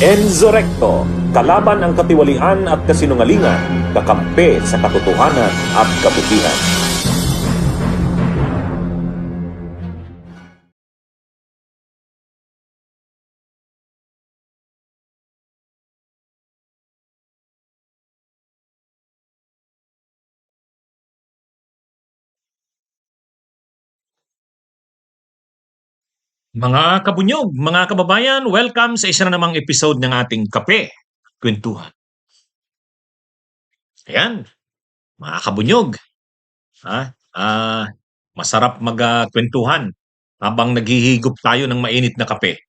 Enzo Recto, kalaban ang katiwalian at kasinungalingan, kakampi sa katotohanan at kabutihan. Mga kabunyog, mga kababayan, welcome sa isa na namang episode ng ating Kape Kwentuhan. Ayan, mga kabunyog, ha? Masarap magkwentuhan habang naghihigop tayo ng mainit na kape.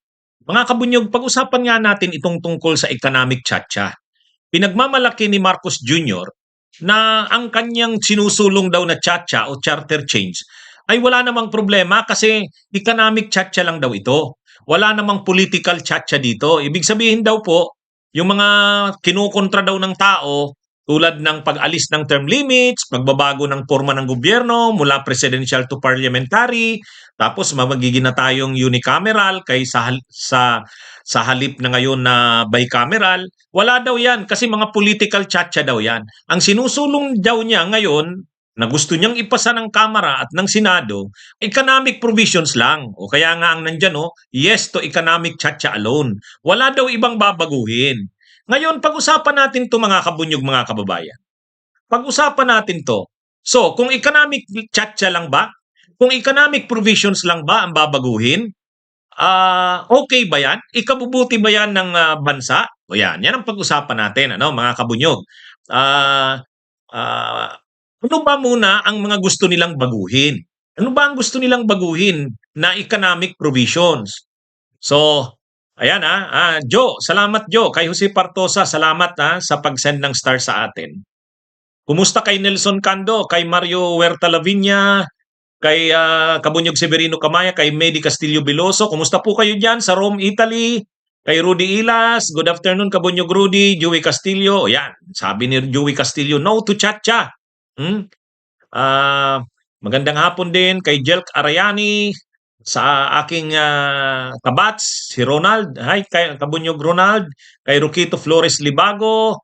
Mga kabunyog, pag-usapan nga natin itong tungkol sa economic tiyatsa. Pinagmamalaki ni Marcos Jr. na ang kanyang sinusulong daw na tiyatsa o charter change ay wala namang problema kasi economic tiyatsa lang daw ito. Wala namang political tiyatsa dito. Ibig sabihin daw po, yung mga kinukontra daw ng tao tulad ng pag-alis ng term limits, pagbabago ng forma ng gobyerno mula presidential to parliamentary, tapos magiging na tayong unicameral sa halip na ngayon na bicameral. Wala daw yan kasi mga political tiyatsa daw yan. Ang sinusulong daw niya ngayon na gusto niyang ipasa ng Kamara at ng Senado, economic provisions lang. O kaya nga ang nandyan, yes to economic tiyatsa alone. Wala daw ibang babaguhin. Ngayon, pag-usapan natin to mga kabunyog, mga kababayan. Pag-usapan natin to. So, kung economic tiyatsa lang ba? Kung economic provisions lang ba ang babaguhin? Okay ba yan? Ikabubuti ba yan ng bansa? O yan ang pag-usapan natin, mga kabunyog. Ano ba muna ang mga gusto nilang baguhin? Ano ba ang gusto nilang baguhin na economic provisions? So, ayan Joe, salamat Joe. Kay Jose Partosa, salamat sa pag-send ng star sa atin. Kumusta kay Nelson Cando, kay Mario Huerta Lavinia, kay Kabunyog Severino Camaya, kay Medi Castillo Biloso. Kumusta po kayo dyan sa Rome, Italy? Kay Rudy Ilas, good afternoon Kabunyog Rudy, Joey Castillo. Ayan, sabi ni Joey Castillo, no to chat-chat. Magandang hapon din kay Jelk Arayani, sa aking kabats, si Ronald. Hi, kay Kabunyog Ronald, kay Roquito Flores Libago,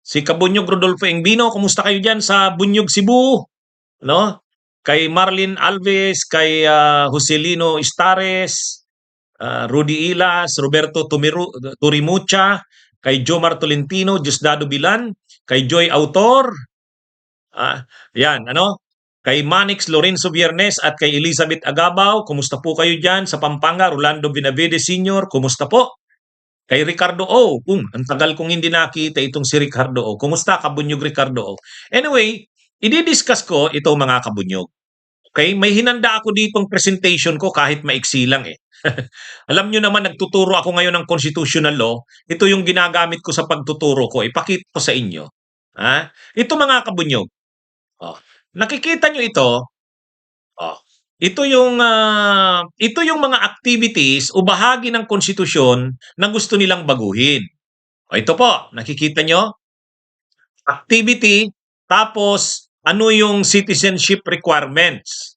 si Kabunyog Rodolfo Engbino. Kumusta kayo dyan sa Bunyog, Cebu? No? Kay Marlin Alves, kay Joselino Istares, Rudy Ilas, Roberto Turimucha, kay Jomar Tolentino, Diosdado Bilan, kay Joy Autor, yan, kay Manix Lorenzo Viernes at kay Elizabeth Agabaw. Kumusta po kayo dyan sa Pampanga? Rolando Benavides Sr., kumusta po? Kay Ricardo O. Ang tagal kong hindi nakita itong si Ricardo O. Kumusta, Kabunyog Ricardo O? Anyway, i-discuss ko ito mga kabunyog. Okay? May hinanda ako ditong presentation ko kahit maiksi lang eh. Alam nyo naman, nagtuturo ako ngayon ng constitutional law. Ito yung ginagamit ko sa pagtuturo ko. Ipakita ko sa inyo. Ito mga kabunyog. Nakikita nyo ito? Ito yung mga activities o bahagi ng konstitusyon na gusto nilang baguhin. Ito po, nakikita nyo? Activity, tapos ano yung citizenship requirements.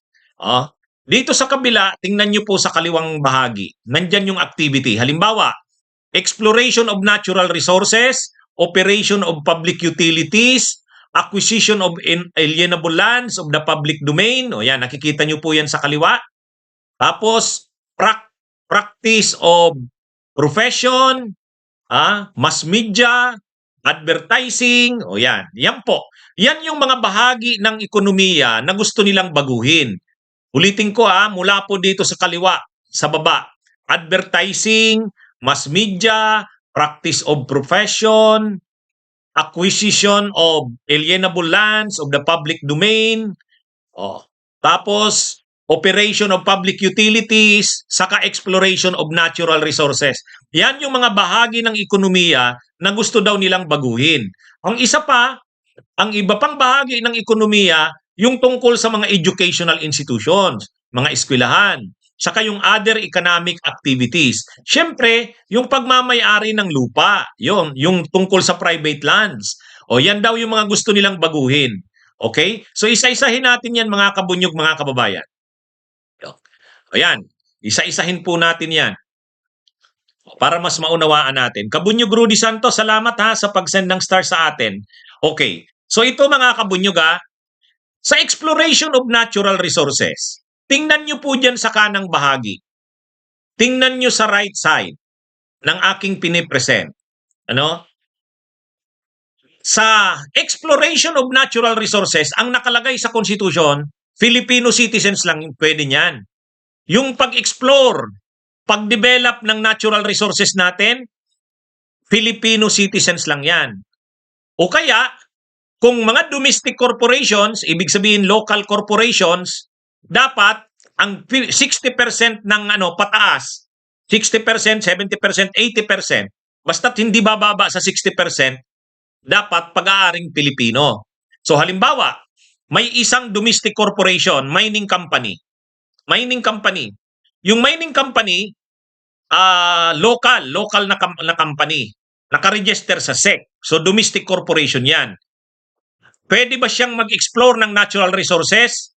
Dito sa kabila, tingnan nyo po sa kaliwang bahagi. Nandyan yung activity. Halimbawa, exploration of natural resources, operation of public utilities, acquisition of alienable lands of the public domain. O yan, nakikita nyo po yan sa kaliwa. Tapos, practice of profession, mass media, advertising. O yan, yan po. Yan yung mga bahagi ng ekonomiya na gusto nilang baguhin. Ulitin ko mula po dito sa kaliwa, sa baba. Advertising, mass media, practice of profession, acquisition of alienable lands of the public domain, tapos operation of public utilities, saka exploration of natural resources. Yan yung mga bahagi ng ekonomiya na gusto daw nilang baguhin. Ang iba pang bahagi ng ekonomiya, yung tungkol sa mga educational institutions, mga eskwelahan, saka yung other economic activities. Siyempre, yung pagmamay-ari ng lupa, yung tungkol sa private lands. Yan daw yung mga gusto nilang baguhin. Okay? So isa-isahin natin yan mga kabunyog, mga kababayan. Ayan, isa-isahin po natin yan. para mas maunawaan natin. Kabunyog Rudy Santos, salamat ha sa pag-send ng star sa atin. Okay. So ito mga kabunyog sa exploration of natural resources, tingnan nyo po dyan sa kanang bahagi. Tingnan nyo sa right side ng aking pinipresent. Ano? Sa exploration of natural resources, ang nakalagay sa Constitution, Filipino citizens lang pwede niyan. Yung pag-explore, pag-develop ng natural resources natin, Filipino citizens lang yan. O kaya, kung mga domestic corporations, ibig sabihin local corporations, dapat ang 60% ng pataas, 60%, 70%, 80%, basta't hindi bababa sa 60%, dapat pag-aaring Pilipino. So halimbawa, may isang domestic corporation, mining company. Mining company. Yung mining company, local na company. Nakaregister sa SEC. So domestic corporation yan. Pwede ba siyang mag-explore ng natural resources?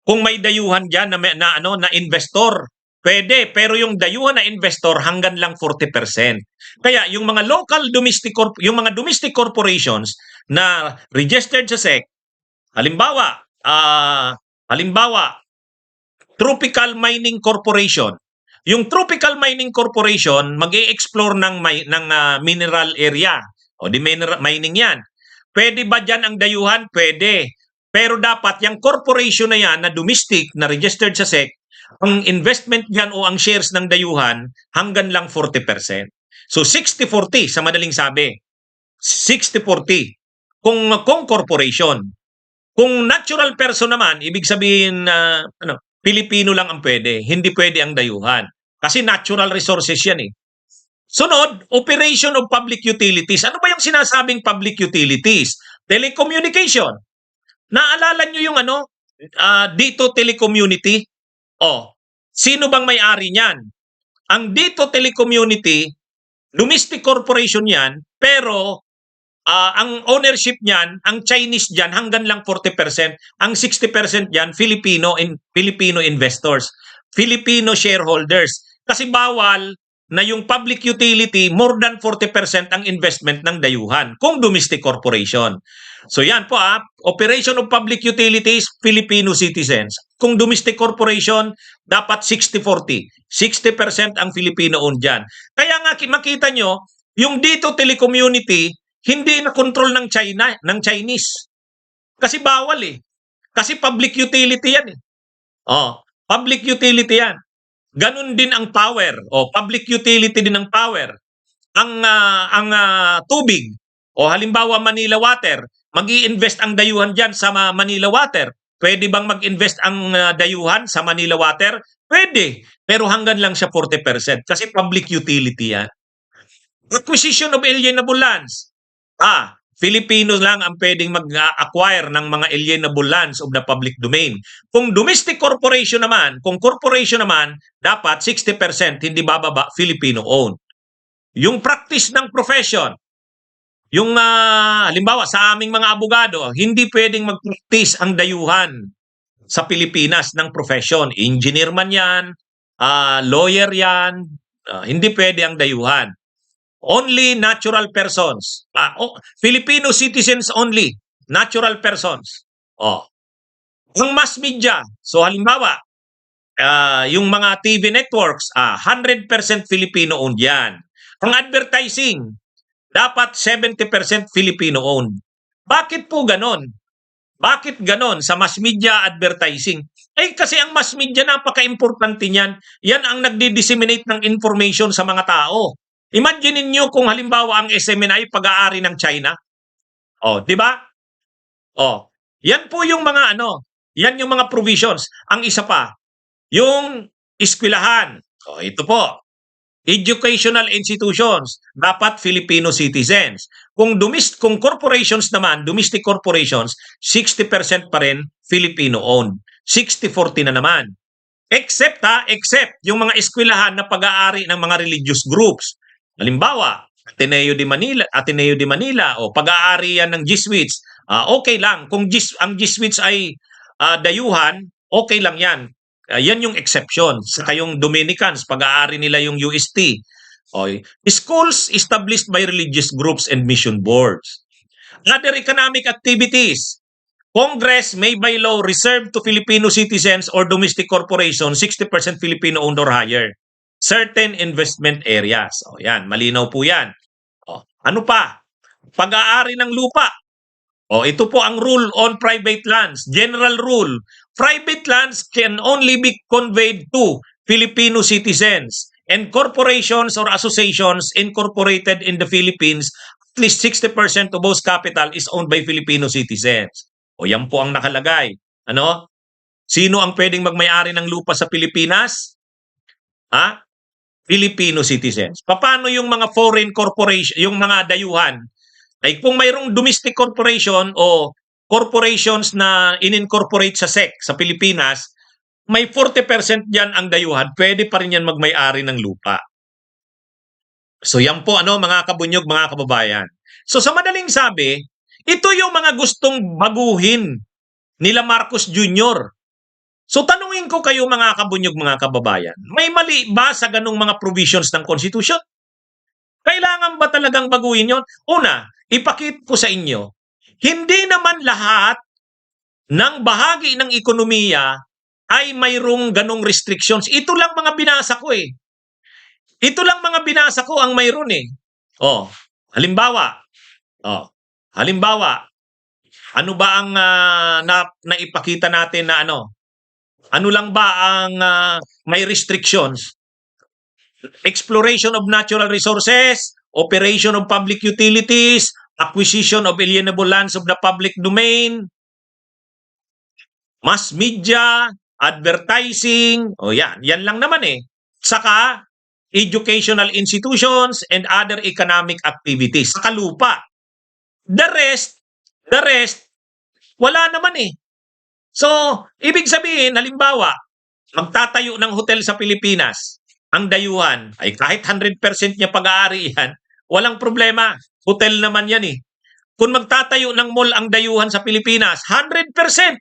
Kung may dayuhan diyan na investor, pwede, pero yung dayuhan na investor hanggang lang 40%. Kaya yung mga yung mga domestic corporations na registered sa SEC, halimbawa, Tropical Mining Corporation. Yung Tropical Mining Corporation mag-e-explore ng mineral area. O di mining 'yan. Pwede ba diyan ang dayuhan? Pwede. Pero dapat yung corporation na yan na domestic na registered sa SEC, ang investment niyan o ang shares ng dayuhan hanggang lang 40%. So 60-40 sa madaling sabi. 60-40 kung corporation. Kung natural person naman, ibig sabihin Pilipino lang ang pwede, hindi pwede ang dayuhan. Kasi natural resources yan eh. Sunod, operation of public utilities. Ano ba yung sinasabing public utilities? Telecommunication. Naalala nyo yung Dito Telecommunity? Sino bang may-ari niyan? Ang Dito Telecommunity, domestic corporation yan, pero ang ownership niyan, ang Chinese diyan hanggang lang 40%, ang 60% diyan Filipino investors, Filipino shareholders. Kasi bawal na yung public utility more than 40% ang investment ng dayuhan kung domestic corporation. So yan po operation of public utilities, Filipino citizens. Kung domestic corporation, dapat 60-40. 60% ang Filipino-owned dyan. Kaya nga makita nyo, yung Dito Telecommunity, hindi na control ng Chinese. Kasi bawal eh. Kasi public utility yan eh. Public utility yan. Ganun din ang power. Public utility din ang power. Ang tubig. Halimbawa Manila Water, mag-i-invest ang dayuhan dyan sa Manila Water. Pwede bang mag-invest ang dayuhan sa Manila Water? Pwede. Pero hanggang lang siya 40%. Kasi public utility yan. Acquisition of alienable lands. Filipinos lang ang pwedeng mag-acquire ng mga alienable lands of the public domain. Kung domestic corporation naman, dapat 60% hindi bababa Filipino-owned. Yung practice ng profession, yung halimbawa sa aming mga abogado, hindi pwedeng mag-practice ang dayuhan sa Pilipinas ng profession. Engineer man yan, lawyer yan, hindi pwede ang dayuhan. Only natural persons. Filipino citizens only. Natural persons. Ang mass media. So halimbawa, yung mga TV networks, 100% Filipino-owned yan. Ang advertising, dapat 70% Filipino-owned. Bakit po ganon? Bakit ganon sa mass media advertising? Kasi ang mass media napaka-importante niyan. Yan ang nagdi-disseminate ng information sa mga tao. Imagine niyo kung halimbawa ang SMNI pag-aari ng China. Di ba? Yan po yung mga yan yung mga provisions. Ang isa pa, yung eskwelahan. Ito po. Educational institutions, dapat Filipino citizens. Kung corporations naman, domestic corporations, 60% pa rin Filipino-owned. 60-40 na naman. Except yung mga eskwelahan na pag-aari ng mga religious groups. Halimbawa, Ateneo de Manila o pag-aari yan ng Jesuits, okay lang. Kung ang Jesuits ay dayuhan, okay lang yan. Yan yung exception. Saka yung Dominicans, pag-aari nila yung UST. Okay. Schools established by religious groups and mission boards. Other economic activities. Congress may by law reserve to Filipino citizens or domestic corporations 60% Filipino-owned or higher. Certain investment areas. O yan, malinaw po yan. O, ano pa? Pag-aari ng lupa. O, ito po ang rule on private lands. General rule. Private lands can only be conveyed to Filipino citizens and corporations or associations incorporated in the Philippines. At least 60% of whose capital is owned by Filipino citizens. O yan po ang nakalagay. Ano? Sino ang pwedeng magmay-ari ng lupa sa Pilipinas? Ha? Filipino citizens. Paano yung mga foreign corporation, yung mga dayuhan? Ay kung mayroong domestic corporation o corporations na in-incorporate sa SEC sa Pilipinas, may 40% diyan ang dayuhan, pwede pa rin yan magmay-ari ng lupa. So yan po mga kabunyog, mga kababayan. So sa madaling sabi, ito yung mga gustong baguhin nila Marcos Jr. So tanungin ko kayo mga kabunyog, mga kababayan, may mali ba sa ganung mga provisions ng Constitution? Kailangan ba talagang baguhin yon? Una, ipakita ko sa inyo, hindi naman lahat ng bahagi ng ekonomiya ay mayroong ganong restrictions. Ito lang mga binasa ko eh. Ito lang mga binasa ko ang mayroon eh. Halimbawa, ano ba ang naipakita natin na ano? Ano lang ba ang may restrictions? Exploration of natural resources, operation of public utilities, acquisition of alienable lands of the public domain, mass media, advertising, yan lang naman eh. Saka, educational institutions and other economic activities. Saka lupa. The rest, wala naman eh. So, ibig sabihin, halimbawa, magtatayo ng hotel sa Pilipinas, ang dayuhan, ay kahit 100% niya pag-aari yan, walang problema. Hotel naman yan eh. Kung magtatayo ng mall ang dayuhan sa Pilipinas, 100%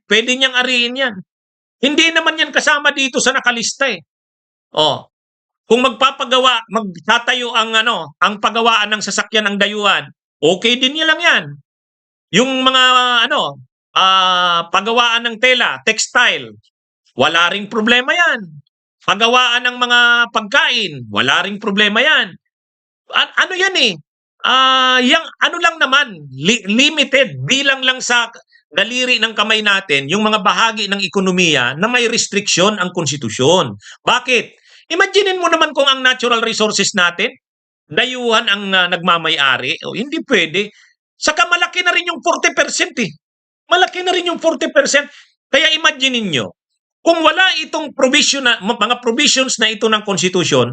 pwede niyang ariin yan. Hindi naman yan kasama dito sa nakalista eh. Kung magtatayo ang paggawaan ng sasakyan ng dayuhan, okay din niya lang yan. Yung mga paggawaan ng tela, textile, wala ring problema yan. Paggawaan ng mga pagkain, wala ring problema yan. Ano yan eh? Lang naman, limited, bilang lang sa daliri ng kamay natin, yung mga bahagi ng ekonomiya na may restriction ang konstitusyon. Bakit? Imaginin mo naman kung ang natural resources natin, dayuhan ang nagmamay-ari, hindi pwede. Saka malaki na rin yung 40% eh. Malaki na rin yung 40%. Kaya imaginin nyo, kung wala itong mga provisions na ito ng Constitution,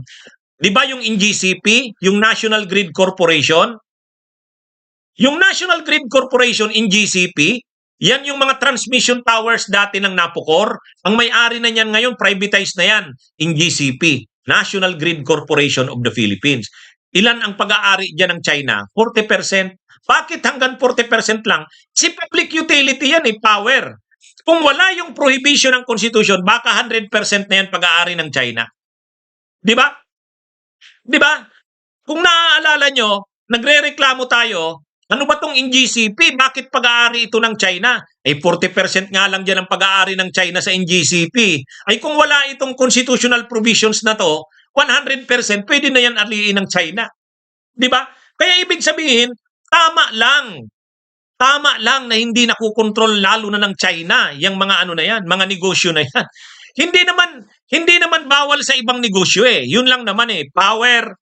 di ba yung NGCP, yung National Grid Corporation? Yung National Grid Corporation, NGCP, yan yung mga transmission towers dati ng Napocor. Ang may-ari na yan ngayon, privatized na yan, NGCP, National Grid Corporation of the Philippines. Ilan ang pag-aari dyan ng China? 40%. Bakit hanggang 40% lang? Si public utility yan eh, power. Kung wala yung prohibition ng Constitution, baka 100% na yan pag-aari ng China. Di ba? Di ba? Kung naaalala nyo, nagre-reklamo tayo, ano ba tong NGCP? Bakit pag-aari ito ng China? Ay 40% nga lang dyan ang pag-aari ng China sa NGCP. Ay kung wala itong constitutional provisions na to, 100% pwede na yan aliin ng China. Di ba? Kaya ibig sabihin, tama lang na hindi nakukontrol lalo na ng China yung mga na yan, mga negosyo na yan. Hindi naman bawal sa ibang negosyo eh. Yun lang naman eh, power,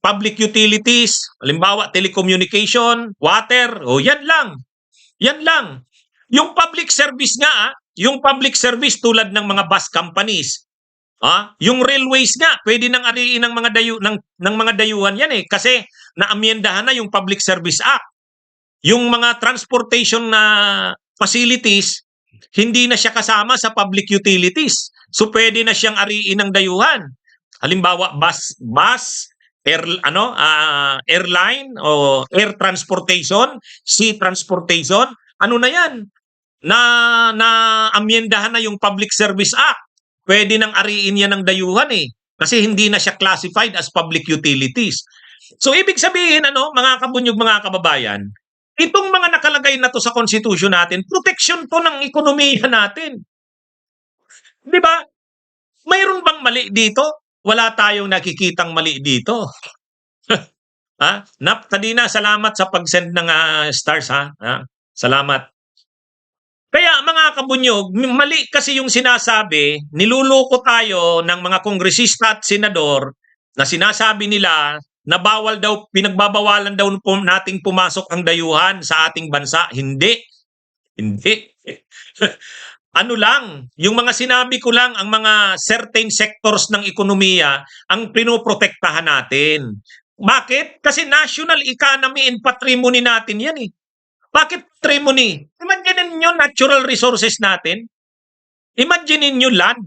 public utilities, halimbawa telecommunication, water, yan lang. Yan lang. Yung public service nga, yung public service tulad ng mga bus companies, yung railways nga, pwede nang ariin ng mga dayuhan yan eh kasi naamyendahan na yung Public Service Act. Yung mga transportation na facilities, hindi na siya kasama sa public utilities. So pwede na siyang ariin ng dayuhan. Halimbawa bus, airline o air transportation, sea transportation, na yan? Na amyendahan na yung Public Service Act. Pwede nang ariin yan ng dayuhan eh. Kasi hindi na siya classified as public utilities. So ibig sabihin mga kabunyog, mga kababayan, itong mga nakalagay na to sa konstitusyon natin, protection to ng ekonomiya natin. 'Di ba? Mayroon bang mali dito? Wala tayong nakikitang mali dito. Ha? Nap, Tadina, salamat sa pag-send ng stars ha. Salamat. Kaya mga kabunyog, mali kasi yung sinasabi, niluloko tayo ng mga kongresista at senador na sinasabi nila na bawal daw, pinagbabawalan daw nating pumasok ang dayuhan sa ating bansa. Hindi. Hindi. Ano lang, yung mga sinabi ko lang, ang mga certain sectors ng ekonomiya ang pinoprotektahan natin. Bakit? Kasi national economy and patrimony natin yan eh. Bakit patrimony? Imagine niyo natural resources natin. Imagine niyo land.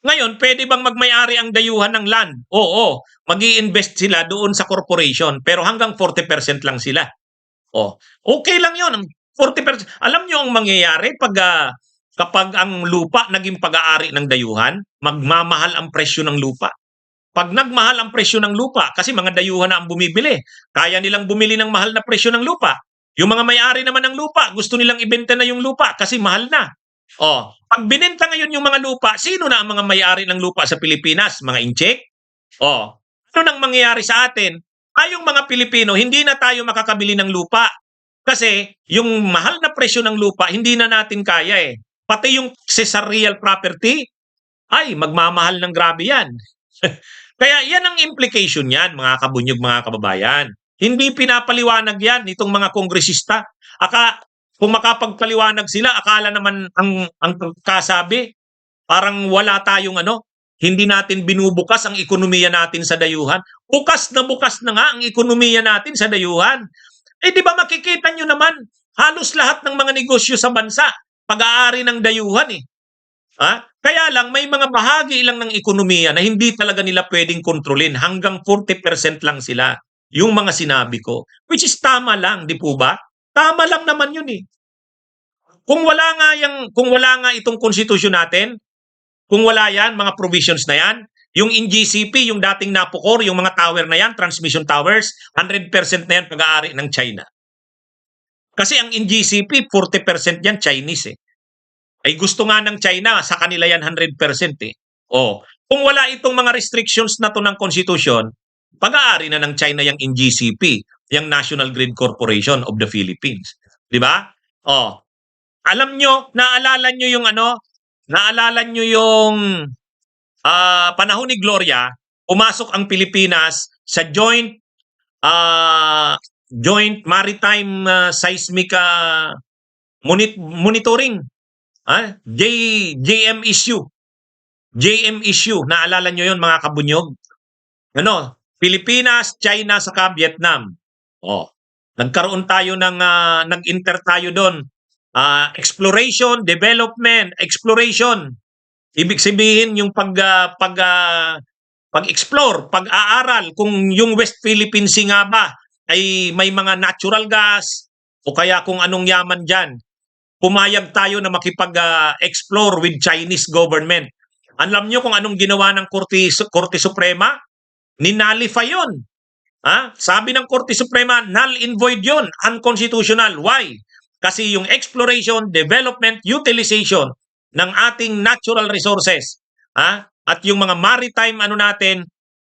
Ngayon, pwede bang magmay-ari ang dayuhan ng land? Oo, mag-i-invest sila doon sa corporation, pero hanggang 40% lang sila. Okay lang yun. 40%. Alam niyo ang mangyayari kapag ang lupa naging pag-aari ng dayuhan, magmamahal ang presyo ng lupa. Pag nagmahal ang presyo ng lupa, kasi mga dayuhan na ang bumibili, kaya nilang bumili ng mahal na presyo ng lupa. Yung mga may-ari naman ng lupa, gusto nilang ibenta na yung lupa kasi mahal na. Pag binenta ngayon yung mga lupa, sino na ang mga may-ari ng lupa sa Pilipinas? Mga incheck? Ano nang mangyayari sa atin? Tayong mga Pilipino, hindi na tayo makakabili ng lupa. Kasi yung mahal na presyo ng lupa, hindi na natin kaya eh. Pati yung real property, ay magmamahal ng grabe yan. Kaya yan ang implication yan, mga kabunyog, mga kababayan. Hindi pinapaliwanag yan itong mga kongresista. Kung makapagpaliwanag sila, akala naman ang kasabi, parang wala tayong hindi natin binubukas ang ekonomiya natin sa dayuhan. Bukas na nga ang ekonomiya natin sa dayuhan. Di ba makikita nyo naman, halos lahat ng mga negosyo sa bansa, pag-aari ng dayuhan eh. Kaya lang, may mga bahagi lang ng ekonomiya na hindi talaga nila pwedeng kontrolin. Hanggang 40% lang sila. Yung mga sinabi ko. Which is tama lang, di po ba? Tama lang naman yun eh. Kung wala nga itong konstitusyon natin, kung wala yan, mga provisions na yan, yung NGCP, yung dating Napocor, yung mga tower na yan, transmission towers, 100% na yan pag-aari ng China. Kasi ang NGCP, 40% yan Chinese eh. Ay gusto nga ng China, sa kanila yan 100% eh. Kung wala itong mga restrictions na to ng Constitution, pag-aari na ng China yung NGCP, yung National Grid Corporation of the Philippines. Di ba? Alam nyo, naalala nyo yung panahon ni Gloria, pumasok ang Pilipinas sa Joint Maritime Seismic Monitoring. JM issue. Naalala nyo yun, mga kabunyog? Pilipinas, China, saka Vietnam. Nagkaroon tayo nag-enter tayo doon. Exploration, development, exploration. Ibig sabihin yung pag-explore, pag-aaral kung yung West Philippine Sea nga ba ay may mga natural gas o kaya kung anong yaman dyan. Pumayag tayo na makipag-explore with Chinese government. Alam nyo kung anong ginawa ng Korte Suprema? Ninalify yun. Sabi ng Korte Suprema, null and void yun. Unconstitutional. Why? Kasi yung exploration, development, utilization ng ating natural resources at yung mga maritime natin,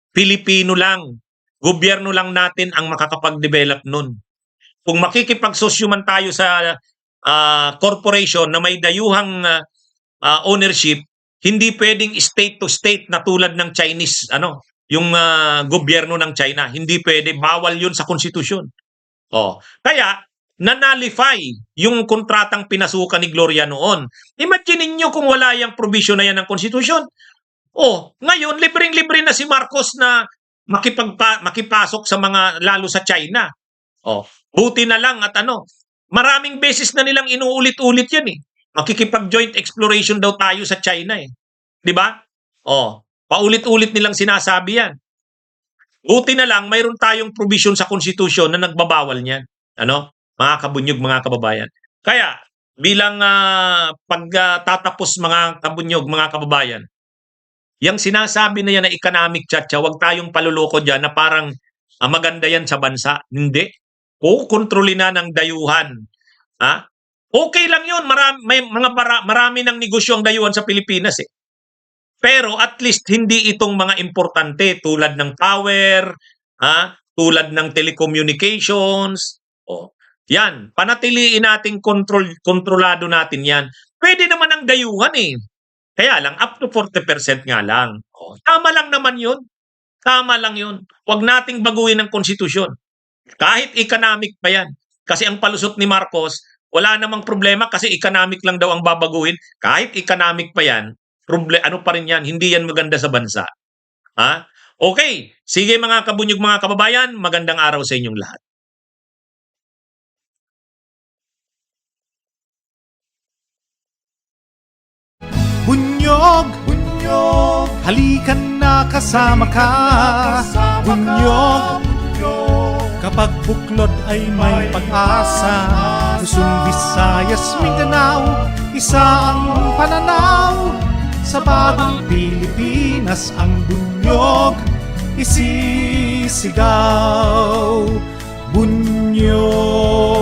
Pilipino lang. Gobyerno lang natin ang makakapag-develop nun. Kung makikipagsosyo man tayo sa corporation na may dayuhang ownership, hindi pwedeng state to state na tulad ng Chinese, yung gobyerno ng China. Hindi pwede, bawal yun sa konstitusyon. Kaya, nanalify yung kontratang pinasukan ni Gloria noon. Imagine niyo kung wala yung provision na yan ng konstitusyon. Ngayon, libreng-libre na si Marcos na makipasok sa mga, lalo sa China. Buti na lang at maraming beses na nilang inuulit-ulit yan eh. Makikipag-joint exploration daw tayo sa China eh. Di ba? Paulit-ulit nilang sinasabi yan. Buti na lang, mayroon tayong provision sa konstitusyon na nagbabawal niyan. Mga kabunyog, mga kababayan. Kaya, bilang pagtatapos mga kabunyog, mga kababayan, Yang sinasabi na yan na economic chacha, huwag tayong paluloko dyan na parang maganda yan sa bansa. Hindi. Kukontrolin na ng dayuhan. Ha? Okay lang yun. Marami ng negosyo ang dayuhan sa Pilipinas eh. Pero at least hindi itong mga importante tulad ng power, tulad ng telecommunications. Yan, panatiliin nating kontrolado natin yan. Pwede naman ang dayuhan eh. Kaya lang, up to 40% nga lang. Tama lang naman yun. Tama lang yun. Huwag nating baguhin ang konstitusyon. Kahit economic pa yan. Kasi ang palusot ni Marcos, wala namang problema kasi economic lang daw ang babaguhin. Kahit economic pa yan, ano pa rin yan, hindi yan maganda sa bansa. Okay, sige mga kabunyog, mga kababayan, magandang araw sa inyong lahat. Bunyog, bunyog, halikan na kasama ka. Bunyog, kapag buklod ay may pag-asa. Luzon, Visayas, Mindanao, isa ang pananaw. Sa bagong Pilipinas ang bunyog isisigaw. Bunyog.